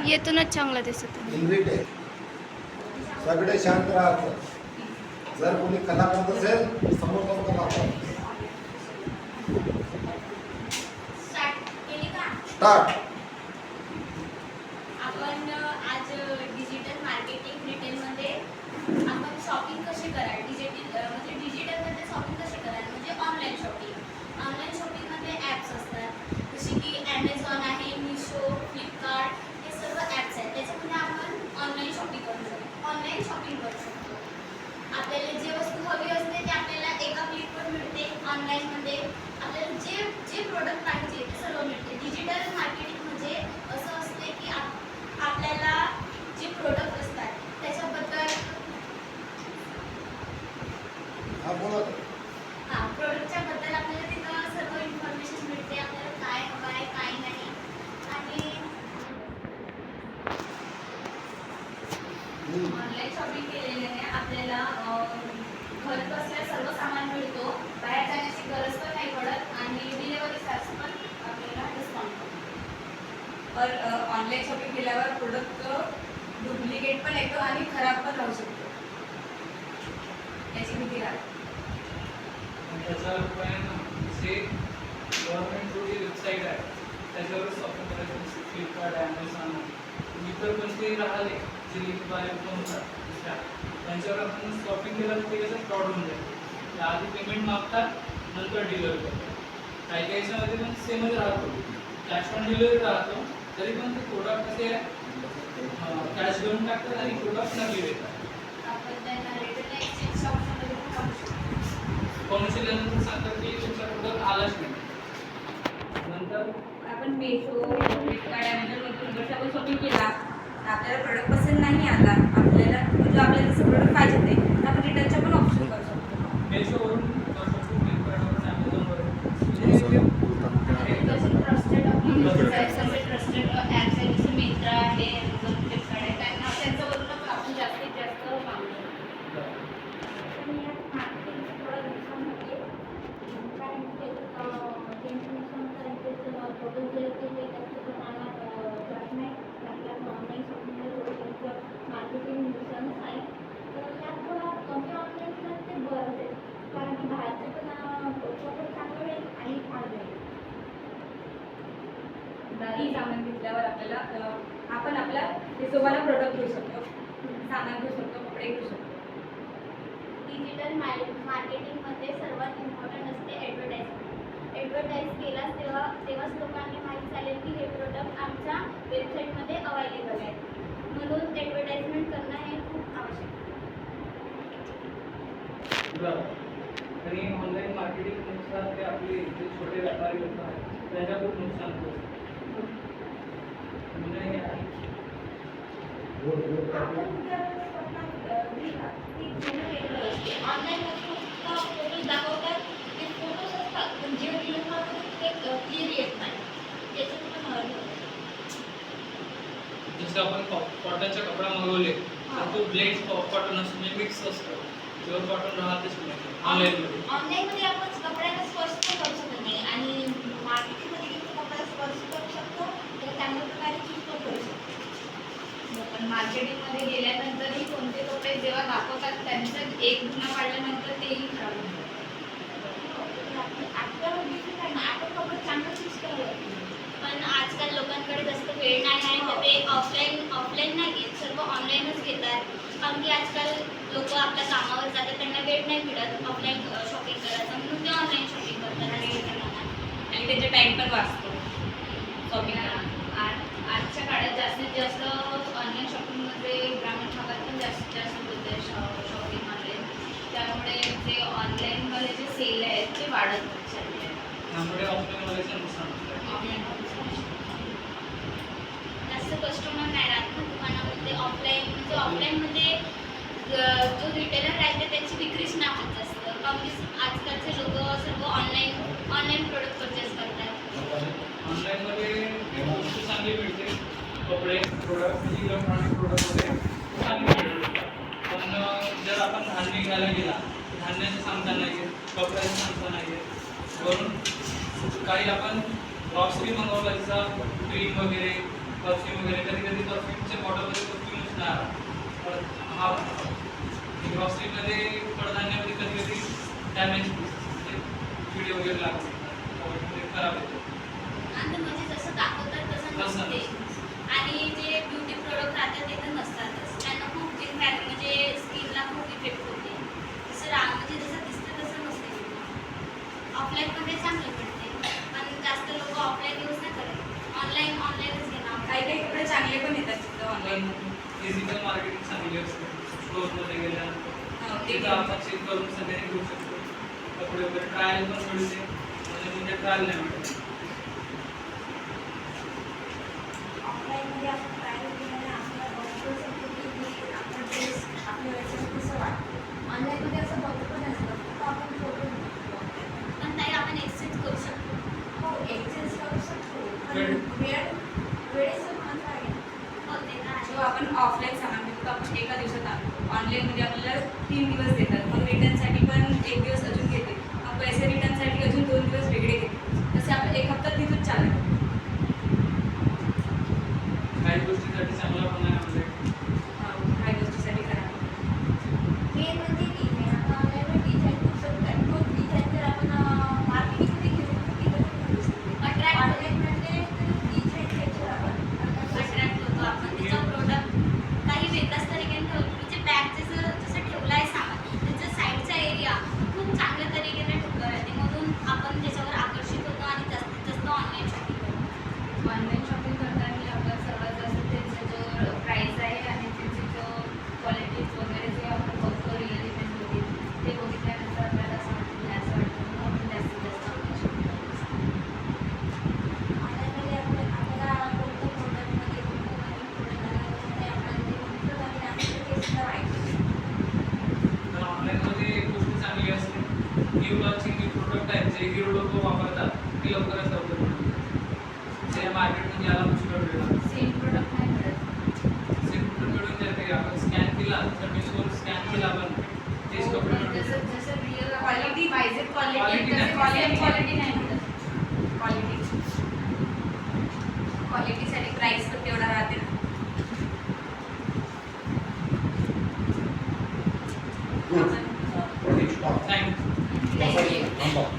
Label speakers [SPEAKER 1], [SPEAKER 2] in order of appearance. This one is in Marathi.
[SPEAKER 1] येतूनच चांगला दिसत
[SPEAKER 2] इन्व्हिट आहे. सगळे शांत राहायचं. जर कोणी कला करत असेल समोर जाऊन कला स्टार्ट.
[SPEAKER 3] आपण आज डिजिटल मार्केटिंग रिटेलमध्ये आपण शॉपिंग कशी कराल, डिजिटलमध्ये शॉपिंग कशी कराल म्हणजे ऑनलाईन शॉपिंगमध्ये ॲप्स असतात जसे की ॲमेझॉन आहे, मिशो, फ्लिपकार्ट, हे सर्व ॲप्स आहेत. त्याच्यामध्ये आपण ऑनलाईन शॉपिंग करू शकतो. आपल्याला जे वस्तू हवी असते ते आपल्याला एका क्लिकवर मिळते. ऑनलाईनमध्ये आपल्याला जे प्रोडक्ट पाहिजे ते सर्व मिळते. डिजिटल मार्केटिंग म्हणजे असं असते की आपल्याला जे प्रोडक्ट असतात त्याच्याबद्दल प्रोडक्टच्या बद्दल आपल्याला तिथं सर्व इन्फॉर्मेशन मिळते. आपल्याला काय हवं आहे काय नाही. आणि ऑनलाईन शॉपिंग केलेल्याने आपल्याला घर बसल्या सर्व सामान मिळतो. बाहेर जाण्याची गरज पण नाही पडत आणि डिलिव्हरी चार्ज पण आपल्याला डिस्काउंट पडतो.
[SPEAKER 4] पर ऑनलाईन शॉपिंग केल्यावर प्रोडक्ट डुप्लिकेट पण येतो आणि खराब पण राहू शकतो, याची भीती राहते.
[SPEAKER 5] त्याचा उपाय ना जे गव्हर्नमेंट जी वेबसाईट आहे त्याच्यावर शॉपिंग करायचं. फ्लिपकार्ट, ॲमेझॉन, इतर कोणते राहिले जे लिंक बाय होतात त्यांच्यावर आपण शॉपिंग केलं तर ते कसं फ्रॉड होऊन जाईल. आधी पेमेंट मागतात नंतर डिलिव्हरी करतात. काही काही याच्यामध्ये पण सेमच राहतो, कॅश ऑन डिलिव्हरी राहतो. तरी पण ते प्रोडक्ट असे कॅश घेऊन टाकतात आणि प्रोडक्ट नकली देतात.
[SPEAKER 3] आपण त्यांना रिटर्न एक्सचेंज ऑप्शनमध्ये पण पाहू शकतो.
[SPEAKER 5] कोणाच्यानंतर सांगतात की तुमचा प्रोडक्ट आलाच नाही. नंतर
[SPEAKER 4] आपण मेशो, फ्लिपकार्ट, ॲमेझॉनवरून जर आपण शॉपिंग केला आपल्याला प्रोडक्ट पसंत नाही आला, आपल्याला म्हणजे आपल्याला जसं प्रोडक्ट पाहिजे ते तर आपण रिटर्नचा पण ऑप्शन करू शकतो.
[SPEAKER 5] मेशोवरून करू शकतो, फ्लिपकार्टवरून, ॲमेझॉनवरून.
[SPEAKER 3] जसे ट्रस्टेड ॲप्स आहे जसे मित्रा आहे, फ्लिपकार्ट आहे, त्यांच्यावरून पण आपण जास्तीत जास्त मागू शकतो.
[SPEAKER 6] पण यात मार्केटिंगचं थोडं नुकसान होते. कारण टोटल जे केले त्याचं प्रमाणात जात नाही. त्यातल्या ऑनलाईन शॉपिंगमध्ये थोडं त्यांचं मार्केटिंग नुकसानच आहे. तर यात थोडं कमी ऑनलाईन ते बरं आहे. कारण की बाहेरचे पण कपडे चांगलं होईल आणि महाग होईल.
[SPEAKER 4] काही सामान घेतल्यावर आपल्याला आपण आपल्या हिशोबाला प्रोडक्ट घेऊ शकतो, सामान घेऊ शकतो, कपडे घेऊ शकतो.
[SPEAKER 3] डिजिटल मार्केटिंगमध्ये सर्वात इम्पॉर्टंट असते ॲडव्हर्टाईज केलास तेव्हाच लोकांनी माहीत चालेल की हे प्रोडक्ट आमच्या वेबसाईटमध्ये अवेलेबल आहे. म्हणून ॲडव्हर्टाइजमेंट करणं हे खूप आवश्यक आहे.
[SPEAKER 5] आणि ऑनलाईन मार्केटिंगनुसार ते आपले जे छोटे व्यापारी लोक आहेत त्यांच्या खूप नुकसान होतं.
[SPEAKER 6] ऑनलाईन फोटोज दाखवतात ते फोटोज असतात पण जे रिअल मार्केट ते क्लिअर येत नाही. त्याच्यात पण
[SPEAKER 5] जसं आपण कॉटनचा कपडा मागवले तर तो ब्लेड कॉटन असतो, म्हणजे मिक्स असतो, प्युअर कॉटन राहतेच नाही
[SPEAKER 6] ऑनलाईनमध्ये आपण कपड्याला स्पर्श पण करू शकत नाही आणि मार्केटमध्ये घेऊन कपड्याला स्पर्श करू शकतो तर चांगल्या प्रकारे चूज पण करू शकतो.
[SPEAKER 3] पण मार्केटिंगमध्ये गेल्यानंतरही कोणते कपडे जेव्हा दाखवतात त्यांचं एक गुन्हा काढल्यानंतर तेही खराब होतात.
[SPEAKER 6] आपण कपडे चांगलं चूज करावं.
[SPEAKER 3] पण आजकाल लोकांकडे जास्त वेळ नाही आहे तर ते ऑफलाईन नाही घेत, सर्व ऑनलाईनच घेतात. कारण की आजकाल लोक आपल्या कामावर जातात, त्यांना वेळ नाही मिळत ऑफलाईन शॉपिंग करायचं म्हणून ते ऑनलाईन शॉपिंग करतात.
[SPEAKER 4] आणि त्याचा टाईम पण वाचतो शॉपिंग.
[SPEAKER 3] आजच्या काळात जास्तीत जास्त ऑनलाईन शॉपिंगमध्ये ग्रामीण भागात पण जास्तीत जास्त होते शॉपिंग ऑनलाईन. त्यामुळे जे ऑनलाईनवाले जे सेल आहेत ते वाढत चालले आहेत.
[SPEAKER 5] त्यामुळे ऑफलाईनवाल्याचं नुकसान होतं.
[SPEAKER 3] जास्त कस्टमर नाही राहत ना दुकानामध्ये. ऑफलाईनमध्ये जो रिटेलर राहते त्याची विक्रीच नाही होत जास्त. कारण की आजकालचे लोक सर्व ऑनलाईन प्रोडक्ट परचेस करतात.
[SPEAKER 5] ऑनलाईनमध्ये वस्तू चांगली मिळते, कपडे प्रोडक्ट म्हणजे इलेक्ट्रॉनिक प्रोडक्टमध्ये चांगली मिळते. पण जर आपण धान्य घ्यायला गेला धान्याचं सांगता नाही आहे, कपड्याचं सांगता नाही आहे. वरून काही आपण ग्रॉसरी मागवला जसा क्रीम वगैरे परफ्यूम वगैरे कधी कधी परफ्यूमच्या बॉटलमध्ये परफ्यूमच नाही आला. परत हा ग्रॉसरीमध्ये कडधान्यामध्ये कधी कधी डॅमेज किडे वगैरे लागते म्हणजे खराब येते.
[SPEAKER 3] आणि म्हणजे जसं दाखवतात तसं
[SPEAKER 5] तसं
[SPEAKER 3] नसते. आणि जे ब्युटी प्रोडक्ट राहतात ते तर नसतातच. त्यांना खूप इम्पॅक्ट म्हणजे स्किनला खूप इफेक्ट होते. म्हणजे जसं दिसतं तसं नसते. ऑफलाईनमध्ये चांगलं पडते पण जास्त लोक ऑफलाईन यूज नाही करत. ऑनलाईनच घेणार.
[SPEAKER 4] काही काही कपडे चांगले पण येतात तिथं ऑनलाईन.
[SPEAKER 5] फिजिकल मार्केटिंग चांगली असते. स्टोअरमध्ये गेल्यानंतर
[SPEAKER 4] ते
[SPEAKER 5] तिथं आपण चेक करून सगळ्यांनी घेऊ शकतो. कपडे वगैरे ट्रायल पण मिळते म्हणजे म्हणजे ट्रायल नाही मिळत.
[SPEAKER 6] ऑफलाईनमध्ये आपण ट्रायल केल्याने आपल्याला बघू शकतो की आपण ड्रेस आपल्या वेळेचं कसं वाटतं. ऑनलाईनमध्ये असं बघू पण नसतं फक्त आपण फोटो बघतो.
[SPEAKER 3] पण ताई आपण एक्सचेंज करू शकतो.
[SPEAKER 6] हो एक्सचेंज करू शकतो पण वेळेचं महत्त्व आहे.
[SPEAKER 3] हो ते तर आहे.
[SPEAKER 4] जो आपण ऑफलाईन सामान घेतो आपण एका दिवसात आणतो. ऑनलाईनमध्ये आपल्याला 3 दिवस देतात. मग रिटर्नसाठी पण 1 दिवस अजून घेते. मग पैसे रिटर्नसाठी अजून 2 दिवस वेगळे घेते. तसे आपण 1 हप्ता तिथून चालतो.
[SPEAKER 5] काही गोष्टीसाठी चांगला पण आहे म्हणजे
[SPEAKER 4] काही गोष्टीसाठी करा.
[SPEAKER 6] मेन म्हणजे डिझाईन आता आपल्याला डिझाईन खूप शकतात. तो डिझाईन जर आपण मार्केटिंगमध्ये घेऊ तर तिथं पण घेऊ शकतो.
[SPEAKER 3] Attract
[SPEAKER 6] ऑनलाईनमध्ये डिझाईन त्याच्यावर आपण
[SPEAKER 3] अट्रॅक्ट होतो आपण. त्याचं प्रोडक्ट काही वेगळ्याच तरीकेने ठेवतो. म्हणजे बॅग जसं ठेवलं आहे सामान त्याचा साईडचा एरिया खूप चांगल्या तरीकेने ठेवलं आहे. म्हणून आपण त्याच्यावर आकर्षित होतो आणि जास्तीत जास्त ऑनलाईन शॉपिंग करतो.
[SPEAKER 1] ऑनलाईन शॉपिंग करताना आपण सर्वात जास्त त्यांचा जो प्राईस आहे आणि त्याची जो क्वालिटीज वगैरे जे आपण बघतो रिअल इमेजमध्ये ते बघितल्यानंतर आपल्याला असं वाटतं म्हणून आपण जास्तीत जास्त ऑनलाईन शॉपिंग करतो.
[SPEAKER 6] ऑनलाईनमध्ये आपल्याला कोणतं प्रोडक्टमध्ये कोणतं नवीन प्रोडक्ट आला त्याच्यामध्ये आपल्याला ते कोणतं नवीन आहे ते सुद्धा माहिती
[SPEAKER 5] तर ऑनलाईनमध्ये एक गोष्ट चांगली असते. न्यू लॉन्चिंग न्यू प्रोडक्ट आहेत जे हिरो लोक वापरतात ते लवकरात लवकर मिळतात. जे मार्केटमध्ये यायला पुष्कळ वेळ लागतो.
[SPEAKER 1] सेम प्रोडक्ट नाही मिळत.
[SPEAKER 5] सेम प्रोडक्ट मिळून जाते. आपण स्कॅन केला तर मीशोवर स्कॅन केला आपण तेच कपडे मिळतात.
[SPEAKER 1] जसं जसं रिअल
[SPEAKER 4] Quality
[SPEAKER 1] पाहिजे
[SPEAKER 5] Quality
[SPEAKER 1] क्वालिटी
[SPEAKER 5] नाही.
[SPEAKER 1] तसं क्वालिटी नाही मिळत.
[SPEAKER 4] क्वालिटीसाठी प्राईस पण तेवढा राहते.